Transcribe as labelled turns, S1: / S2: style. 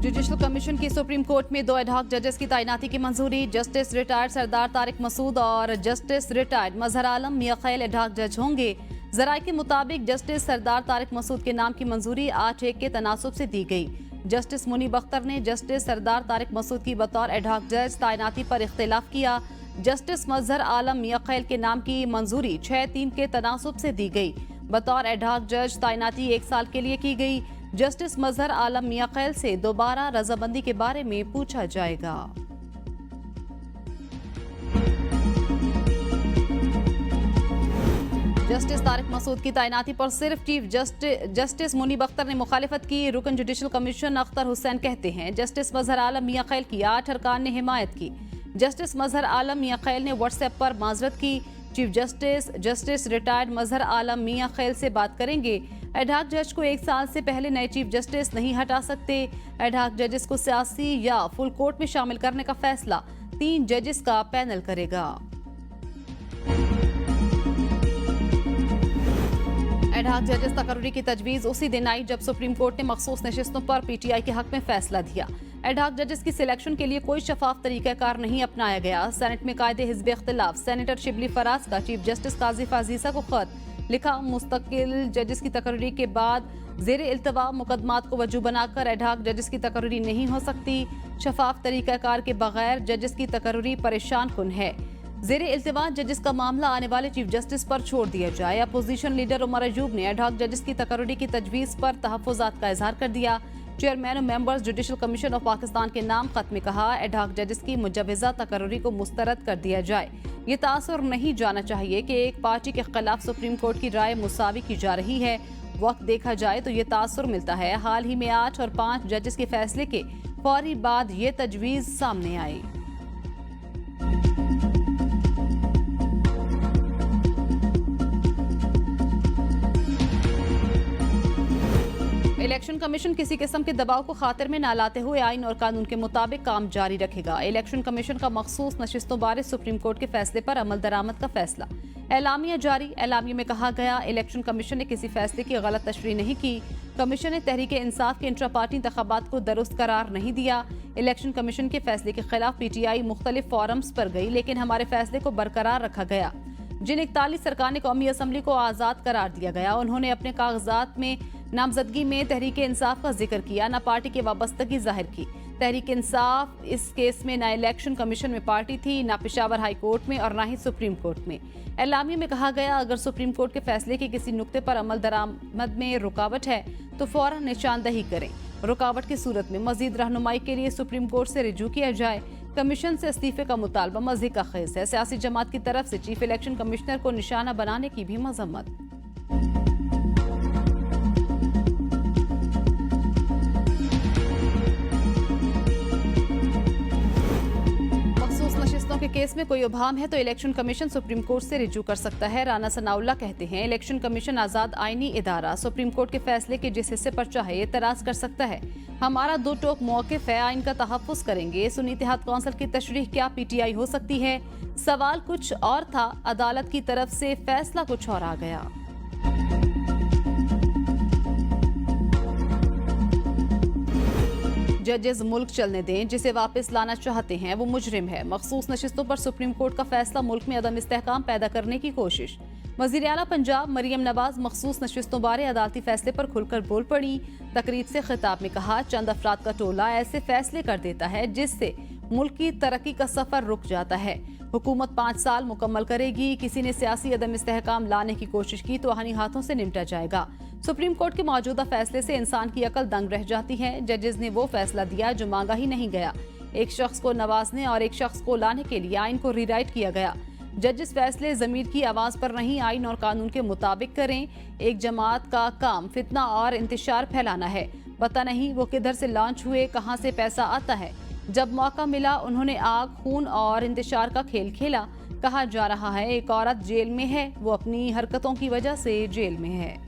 S1: Judicial commission की supreme court में 2 ad hoc जजेस की तैनाती की मंजूरी। जस्टिस रिटायर्ड सरदार तारिक मसूद और जस्टिस रिटायर्ड मजहर आलम मियां खैल एडहॉक जज होंगे। जराये के मुताबिक जस्टिस सरदार तारिक मसूद के नाम की मंजूरी 8-1 के तनासुब से दी गई। जस्टिस मुनीब अख्तर ने जस्टिस सरदार तारिक मसूद की बतौर एडहॉक जज तैनाती पर इख्तिलाफ किया। जस्टिस मजहर आलम मियां खैल के नाम की मंजूरी 6-3 के तनासुब से दी गई। बतौर एडहॉक जज तैनाती 1 साल के लिए की गई। जस्टिस मजहर आलम मियां खैल से दोबारा रजामंदी के बारे में पूछा जाएगा। जस्टिस तारिक मसूद की तैनाती पर सिर्फ चीफ जस्टिस मुनीब अख्तर ने मुखालिफत की। रुकन जुडिशल कमीशन अख्तर हुसैन कहते हैं जस्टिस मजहर आलम मियां खैल की 8 अरकान ने हिमायत की। जस्टिस मजहर आलम मियां खैल ने व्हाट्सएप पर माजरत की। चीफ जस्टिस रिटायर्ड मजहर आलम मियां खैल से बात करेंगे। एडहॉक जज को 1 साल से पहले नए चीफ जस्टिस नहीं हटा सकते। एडहॉक जजेस को सियासी या फुल कोर्ट में शामिल करने का फैसला 3 जजेस का पैनल करेगा। एडहॉक जजेस तकर्री की तजवीज़ उसी दिन आई जब सुप्रीम कोर्ट ने मखसूस नशिस्तों पर पीटीआई के हक में फैसला दिया। एडहॉक जजेस की सिलेक्शन के लिए कोई शफाफ तरीकाकार नहीं अपनाया गया। सेनेट में कायदे हिज़्ब इख्तिलाफ सेनेटर शिबली फराज का चीफ जस्टिस काजी फाजीसा को खत लिखा। मुस्तकिल जजेस की तकर्री के बाद ज़ेर इल्तवा मुकदमात को वजू बनाकर एडहॉक जजेस की तकर्री नहीं हो सकती। शफाफ तरीकाकार के बगैर जजेस की तकर्री परेशान कुन है। ज़ेर इल्तवा जजेस का मामला आने वाले चीफ जस्टिस पर छोड़ दिया जाए। अपोजिशन लीडर उमर अयूब ने एडहॉक जजेस की तकर्री की तजवीज़ पर तहफ़्फ़ुज़ात का इजहार कर दिया। चेयरमैन और members judicial commission of Pakistan के नाम खत में कहा एडहॉक जजेस की मुजव्वज़ा तकर्री को मुस्तरद कर दिया जाए। ये तासुर नहीं जाना चाहिए कि एक पार्टी के खिलाफ सुप्रीम कोर्ट की राय मुसावी की जा रही है। वक्त देखा जाए तो ये तासुर मिलता है। हाल ही में 8 और 5 जजेस के फैसले के फौरी बाद ये तजवीज़ सामने आई। इलेक्शन कमीशन किसी किस्म के दबाव को खातिर में न लाते हुए आइन और कानून के मुताबिक काम जारी रखेगा। इलेक्शन कमीशन का मखसूस नशिस्तों बारे सुप्रीम कोर्ट के फैसले पर अमल दरामद का फैसला। एलामिया जारी। एलामिया में कहा गया इलेक्शन कमीशन ने किसी फैसले की गलत तशरीह नहीं की। कमीशन ने तहरीक इंसाफ के इंट्रा पार्टी इंतखाबात को दुरुस्त करार नहीं दिया। इलेक्शन कमीशन के फैसले के खिलाफ पीटीआई मुख्तलिफ फोरम्स पर गई लेकिन हमारे फैसले को बरकरार रखा गया। जिन 41 सरकार कौमी असम्बली को आज़ाद करार दिया गया उन्होंने अपने कागजात में नामजदगी में तहरीक इंसाफ का जिक्र किया, न पार्टी की वाबस्तगी जाहिर की। तहरीक इंसाफ इस केस में न इलेक्शन कमीशन में पार्टी थी, न पेशावर हाई कोर्ट में और न ही सुप्रीम कोर्ट में। एलामी में कहा गया अगर सुप्रीम कोर्ट के फैसले के किसी नुक्ते पर अमल दरामद में रुकावट है तो फौरन निशानदही करें। रुकावट की सूरत में मजीद रहनुमाई के लिए सुप्रीम कोर्ट से रिजू किया जाए। कमीशन से इस्तीफे का मुतालबा मज़ीद का खेस है। सियासी जमात की तरफ से चीफ इलेक्शन कमिश्नर को निशाना बनाने की भी मजम्मत। के केस में कोई उभाम है तो इलेक्शन कमीशन सुप्रीम कोर्ट से रिजू कर सकता है। राना सनाउल्लाह कहते हैं इलेक्शन कमीशन आज़ाद आईनी इदारा, सुप्रीम कोर्ट के फैसले के जिस हिस्से पर चाहे एतराज़ कर सकता है। हमारा 2 टोक मौक़िफ़ है, आइन का तहफ़्फ़ुज़ करेंगे। सुन्नी इत्तेहाद कौंसिल की तशरीह क्या पीटीआई हो सकती है? सवाल कुछ और था, अदालत की तरफ से फैसला कुछ और आ गया। जजेस मुल्क चलने दें, जिसे वापस लाना चाहते हैं वो मुजरिम है। मखसूस नशिस्तों पर सुप्रीम कोर्ट का फैसला मुल्क में अदम इस्तेहकाम पैदा करने की कोशिश। वज़ीर आला पंजाब मरियम नवाज मखसूस नशिस्तों बारे अदालती फैसले पर खुलकर बोल पड़ी। तकरीब से खिताब में कहा चंद अफराद का टोला ऐसे फैसले कर देता है जिससे मुल्क की तरक्की का सफर रुक जाता है। हुकूमत 5 साल मुकम्मल करेगी। किसी ने सियासी अदम इस्तेहकाम लाने की कोशिश की तो हानि हाथों से निपटा जाएगा। सुप्रीम कोर्ट के मौजूदा फैसले से इंसान की अकल दंग रह जाती है। जजेस ने वो फैसला दिया जो मांगा ही नहीं गया। एक शख्स को नवाजने और एक शख्स को लाने के लिए आइन को रीराइट किया गया। जजेस फैसले जमीर की आवाज पर नहीं, आइन और कानून के मुताबिक करें। एक जमात का काम फितना और इंतशार फैलाना है। पता नहीं वो किधर से लॉन्च हुए, कहां से पैसा आता है। जब मौका मिला उन्होंने आग, खून और इंतशार का खेल खेला। कहा जा रहा है एक औरत जेल में है, वो अपनी हरकतों की वजह से जेल में है।